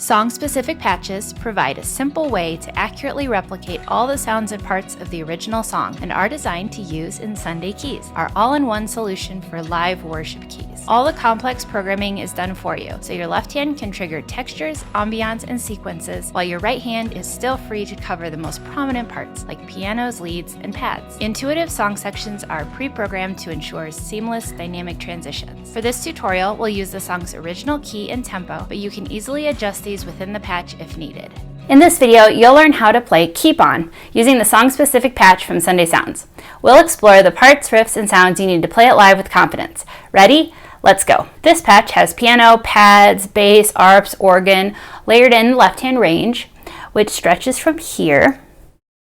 Song-specific patches provide a simple way to accurately replicate all the sounds and parts of the original song and are designed to use in Sunday Keys, our all-in-one solution for live worship keys. All the complex programming is done for you, so your left hand can trigger textures, ambiance, and sequences, while your right hand is still free to cover the most prominent parts, like pianos, leads, and pads. Intuitive song sections are pre-programmed to ensure seamless dynamic transitions. For this tutorial, we'll use the song's original key and tempo, but you can easily adjust these within the patch if needed. In this video, you'll learn how to play Keep On using the song-specific patch from Sunday Sounds. We'll explore the parts, riffs, and sounds you need to play it live with confidence. Ready? Let's go. This patch has piano, pads, bass, arps, organ, layered in left-hand range, which stretches from here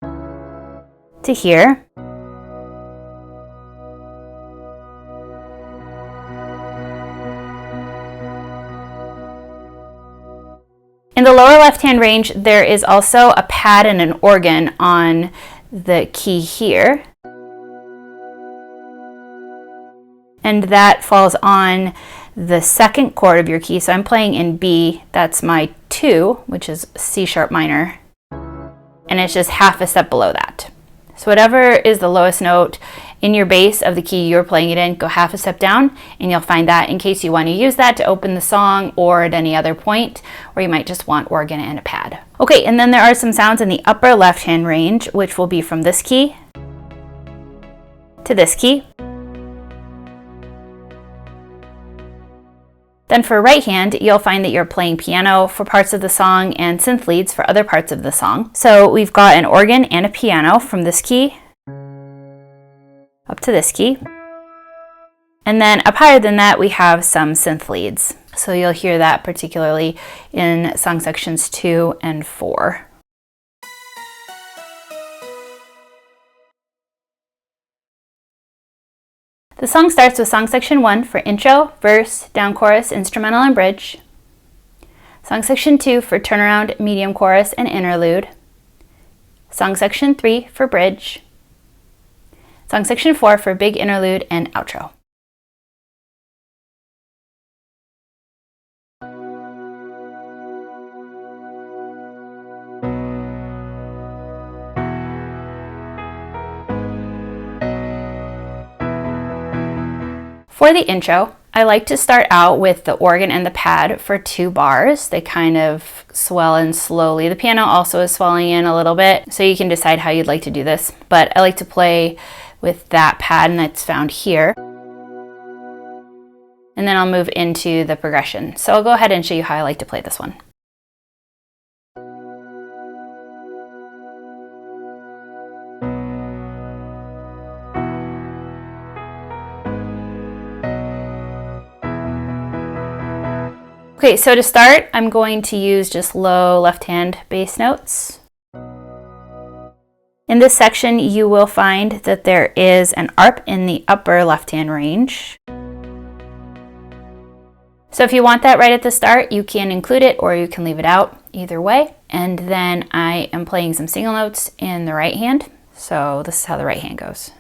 to here. In the lower left-hand range, there is also a pad and an organ on the key here. And that falls on the second chord of your key. So I'm playing in B, that's my 2, which is C sharp minor. And it's just half a step below that. So whatever is the lowest note in your bass of the key you're playing it in, go half a step down, and you'll find that in case you want to use that to open the song or at any other point, or you might just want organ and a pad. Okay, and then there are some sounds in the upper left-hand range, which will be from this key to this key. Then for right hand, you'll find that you're playing piano for parts of the song and synth leads for other parts of the song. So we've got an organ and a piano from this key up to this key. And then up higher than that, we have some synth leads. So you'll hear that particularly in song sections 2 and 4. The song starts with song section 1 for intro, verse, down chorus, instrumental, and bridge. Song section 2 for turnaround, medium chorus, and interlude. Song section 3 for bridge. Song section 4 for big interlude and outro. For the intro, I like to start out with the organ and the pad for 2 bars. They kind of swell in slowly. The piano also is swelling in a little bit, so you can decide how you'd like to do this. But I like to play with that pad, and that's found here. And then I'll move into the progression. So I'll go ahead and show you how I like to play this one. Okay, so to start, I'm going to use just low left-hand bass notes. In this section, you will find that there is an ARP in the upper left-hand range. So if you want that right at the start, you can include it or you can leave it out, either way. And then I am playing some single notes in the right hand. So this is how the right hand goes.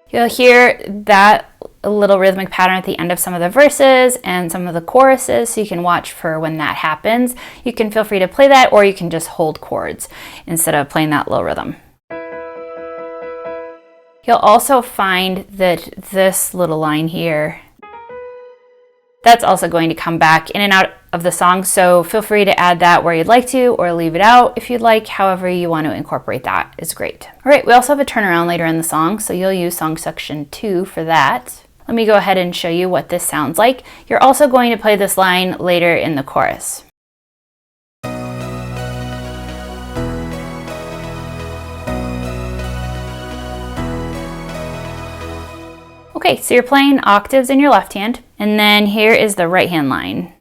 You'll hear that little rhythmic pattern at the end of some of the verses and some of the choruses, so you can watch for when that happens. You can feel free to play that, or you can just hold chords instead of playing that low rhythm. You'll also find that this little line here, that's also going to come back in and out of the song, so feel free to add that where you'd like to or leave it out if you'd like. However you want to incorporate that is great. All right, we also have a turnaround later in the song, so you'll use song section 2 for that. Let me go ahead and show you what this sounds like. You're also going to play this line later in the chorus. Okay, so you're playing octaves in your left hand, and then here is the right hand line.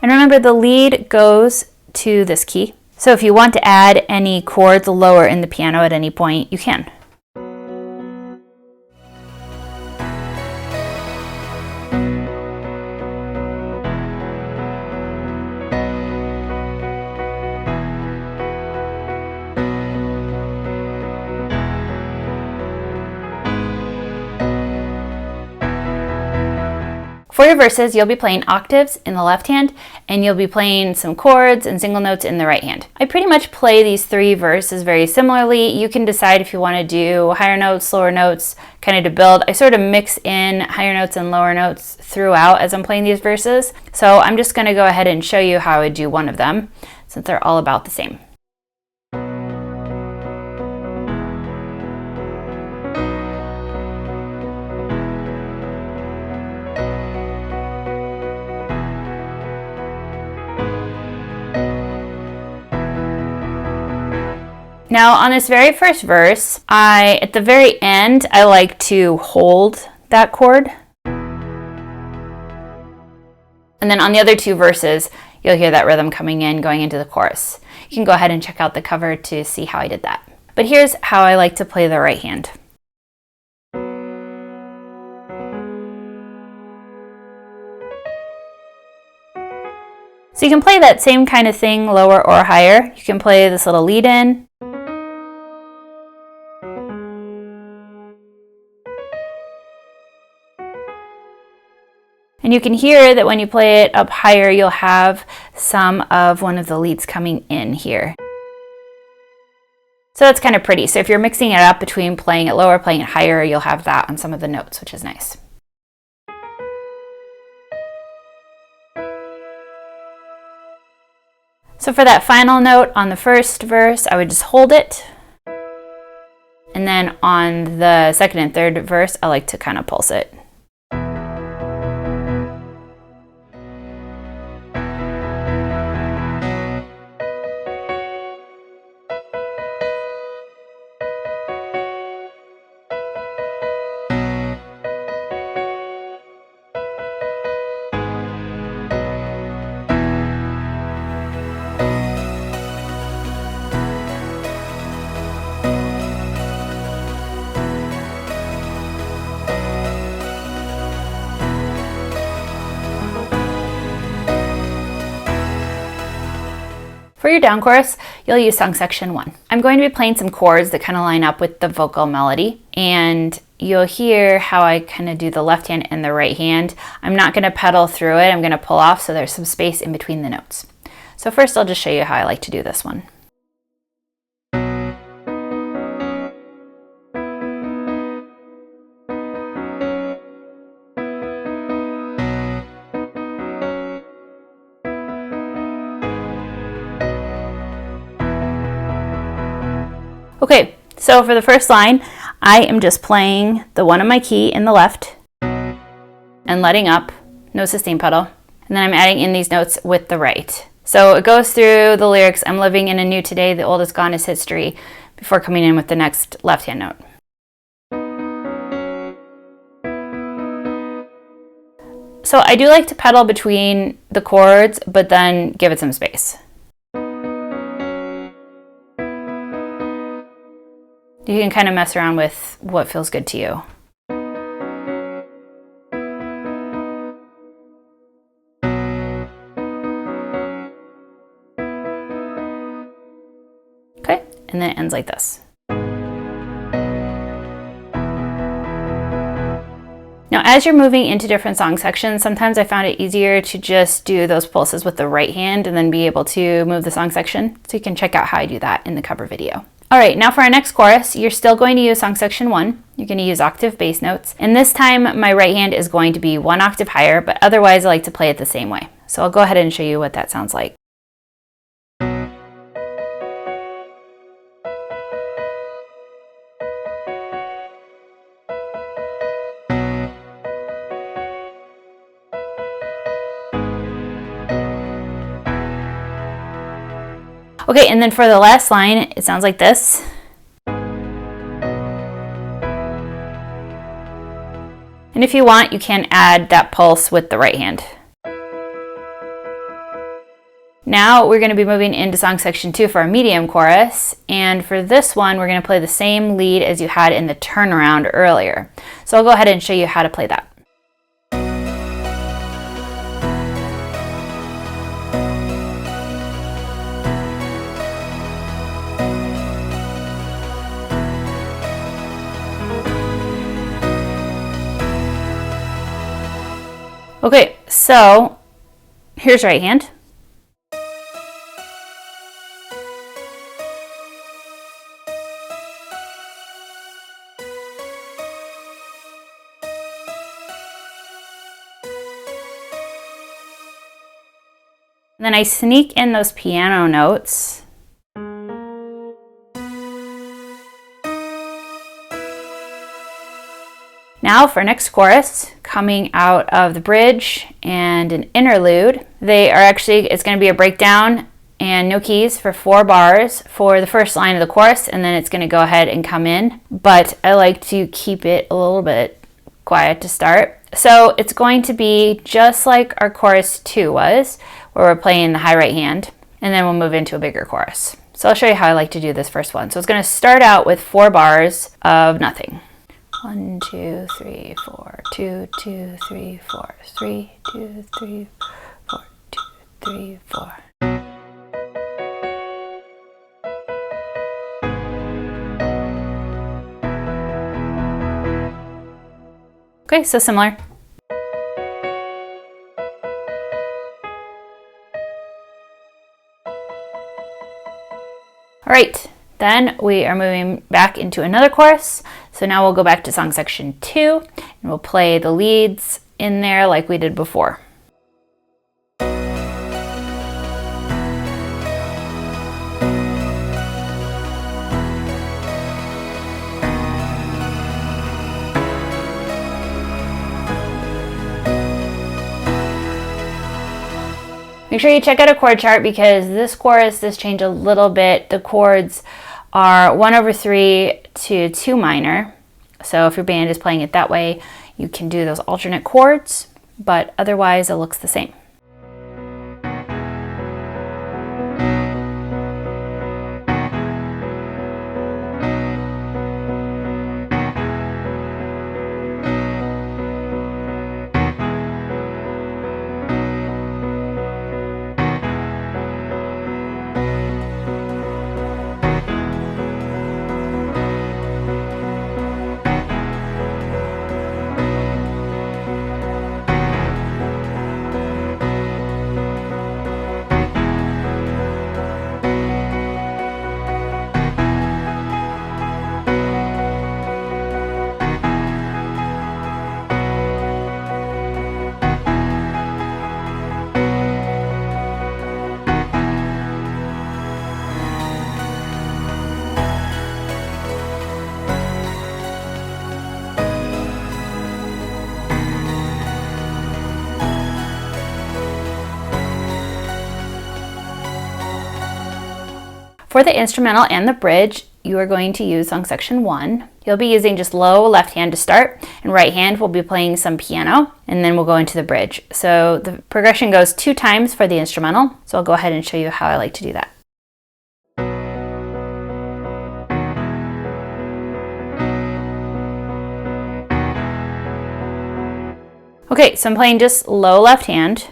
And remember, the lead goes to this key. So if you want to add any chords lower in the piano at any point, you can. For your verses, you'll be playing octaves in the left hand, and you'll be playing some chords and single notes in the right hand. I pretty much play these 3 verses very similarly. You can decide if you want to do higher notes, lower notes, kind of to build. I sort of mix in higher notes and lower notes throughout as I'm playing these verses. So I'm just going to go ahead and show you how I would do one of them, since they're all about the same. Now on this very first verse, at the very end, I like to hold that chord. And then on the other 2 verses, you'll hear that rhythm coming in, going into the chorus. You can go ahead and check out the cover to see how I did that. But here's how I like to play the right hand. So you can play that same kind of thing lower or higher. You can play this little lead in. And you can hear that when you play it up higher, you'll have some of one of the leads coming in here. So that's kind of pretty. So if you're mixing it up between playing it lower, playing it higher, you'll have that on some of the notes, which is nice. So for that final note on the first verse, I would just hold it. And then on the second and third verse, I like to kind of pulse it. For your down chorus, you'll use song section 1. I'm going to be playing some chords that kind of line up with the vocal melody, and you'll hear how I kind of do the left hand and the right hand. I'm not going to pedal through it, I'm going to pull off so there's some space in between the notes. So first I'll just show you how I like to do this one. Okay, so for the first line, I am just playing the 1 on my key in the left and letting up, no sustain pedal, and then I'm adding in these notes with the right. So it goes through the lyrics, I'm living in a new today, the old is gone is history, before coming in with the next left-hand note. So I do like to pedal between the chords, but then give it some space. You can kind of mess around with what feels good to you. Okay, and then it ends like this. Now, as you're moving into different song sections, sometimes I found it easier to just do those pulses with the right hand and then be able to move the song section. So you can check out how I do that in the cover video. All right, now for our next chorus, you're still going to use song section 1. You're going to use octave bass notes. And this time, my right hand is going to be 1 octave higher, but otherwise I like to play it the same way. So I'll go ahead and show you what that sounds like. Okay, and then for the last line, it sounds like this. And if you want, you can add that pulse with the right hand. Now we're going to be moving into song section 2 for our medium chorus. And for this one, we're going to play the same lead as you had in the turnaround earlier. So I'll go ahead and show you how to play that. Okay, so here's right hand. And then I sneak in those piano notes. Now for next chorus, coming out of the bridge and an interlude, it's going to be a breakdown and no keys for 4 bars for the first line of the chorus, and then it's going to go ahead and come in. But I like to keep it a little bit quiet to start. So it's going to be just like our chorus 2 was, where we're playing the high right hand, and then we'll move into a bigger chorus. So I'll show you how I like to do this first one. So it's going to start out with 4 bars of nothing. 1, 2, 3, 4, 2, 2, 3, 4, 3, 2, 3, 4, 2, 3, 4. Okay, so similar. All right, then we are moving back into another chorus. So now we'll go back to song section 2 and we'll play the leads in there like we did before. Make sure you check out a chord chart because this chorus does change a little bit. The chords are 1/3 to 2 minor. So if your band is playing it that way, you can do those alternate chords, but otherwise it looks the same. For the instrumental and the bridge, you are going to use song section 1. You'll be using just low left hand to start, and right hand will be playing some piano, and then we'll go into the bridge. So the progression goes 2 times for the instrumental, so I'll go ahead and show you how I like to do that. Okay, so I'm playing just low left hand.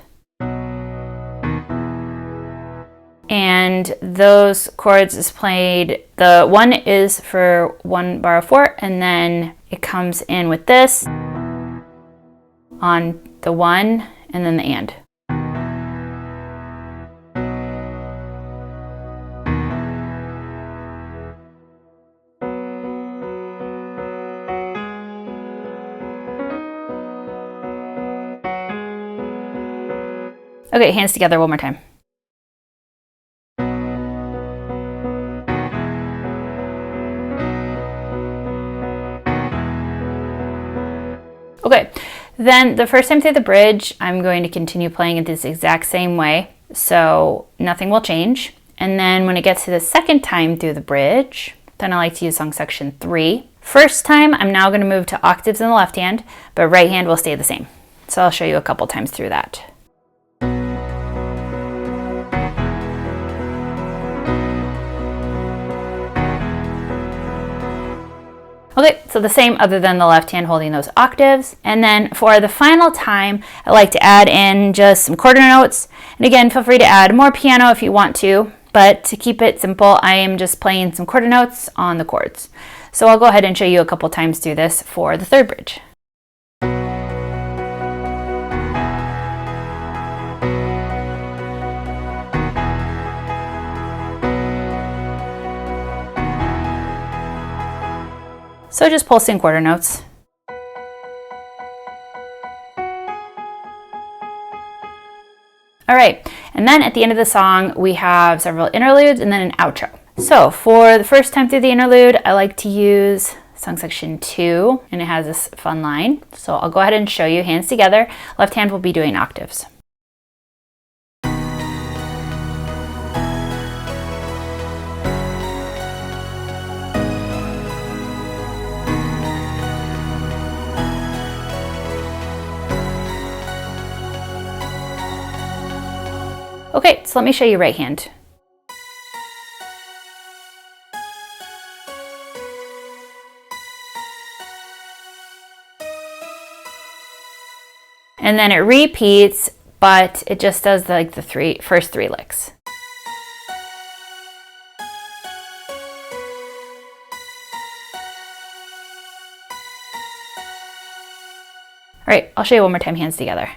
And those chords is played, the 1 is for 1 bar of 4, and then it comes in with this on the 1 and then the and. Okay, hands together one more time. Okay, then the first time through the bridge, I'm going to continue playing it this exact same way, so nothing will change. And then when it gets to the second time through the bridge, then I like to use song section 3. First time, I'm now going to move to octaves in the left hand, but right hand will stay the same. So I'll show you a couple times through that. Okay, so the same other than the left hand holding those octaves. And then for the final time, I like to add in just some quarter notes. And again, feel free to add more piano if you want to, but to keep it simple, I am just playing some quarter notes on the chords. So I'll go ahead and show you a couple times through this for the third bridge. So just pulsing quarter notes. All right, and then at the end of the song, we have several interludes and then an outro. So for the first time through the interlude, I like to use song section 2, and it has this fun line. So I'll go ahead and show you hands together. Left hand will be doing octaves. Okay, so let me show you right hand. And then it repeats, but it just does like the first three licks. All right, I'll show you one more time, hands together.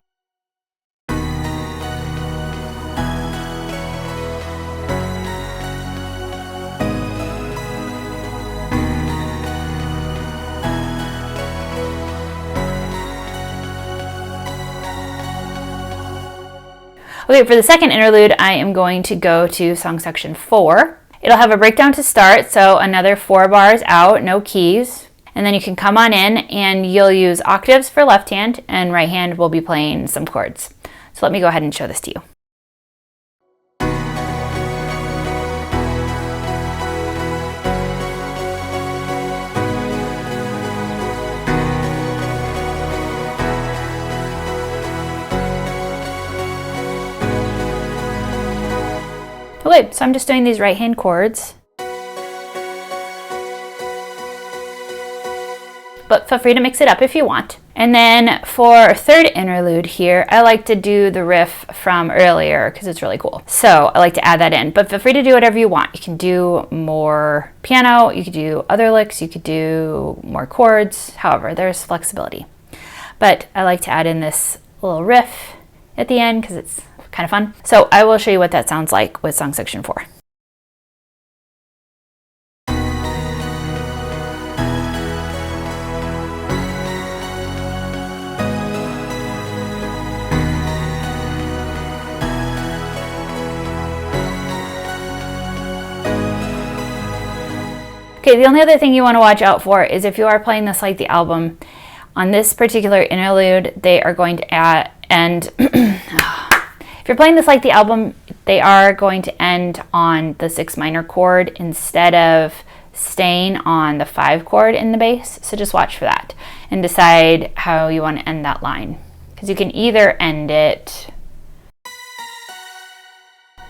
Okay, for the second interlude, I am going to go to song section 4. It'll have a breakdown to start, so another 4 bars out, no keys. And then you can come on in and you'll use octaves for left hand, and right hand will be playing some chords. So let me go ahead and show this to you. Okay, so I'm just doing these right hand chords. But feel free to mix it up if you want. And then for third interlude here, I like to do the riff from earlier because it's really cool. So I like to add that in, but feel free to do whatever you want. You can do more piano, you could do other licks, you could do more chords, however, there's flexibility. But I like to add in this little riff at the end because it's kind of fun. So I will show you what that sounds like with song section 4. Okay, the only other thing you want to watch out for is if you are playing this like the album, on this particular interlude, they are going to end. If you're playing this like the album, they are going to end on the 6 minor chord instead of staying on the 5 chord in the bass. So just watch for that and decide how you want to end that line. Because you can either end it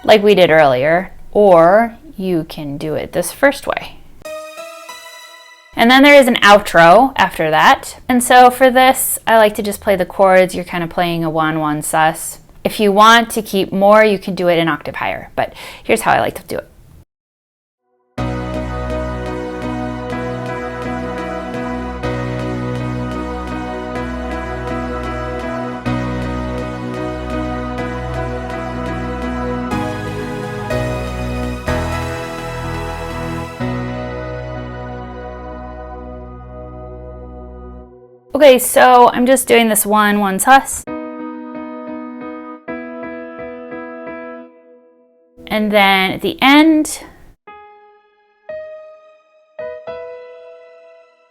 like we did earlier, or you can do it this first way. And then there is an outro after that. And so for this, I like to just play the chords. You're kind of playing a 1-1 sus. If you want to keep more, you can do it an octave higher, but here's how I like to do it. Okay, so I'm just doing this 1-1 sus. And then at the end,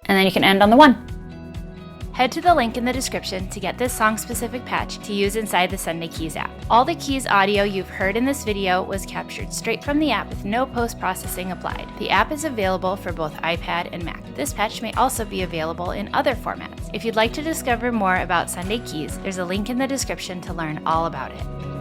and then you can end on the 1. Head to the link in the description to get this song-specific patch to use inside the Sunday Keys app. All the Keys audio you've heard in this video was captured straight from the app with no post-processing applied. The app is available for both iPad and Mac. This patch may also be available in other formats. If you'd like to discover more about Sunday Keys, there's a link in the description to learn all about it.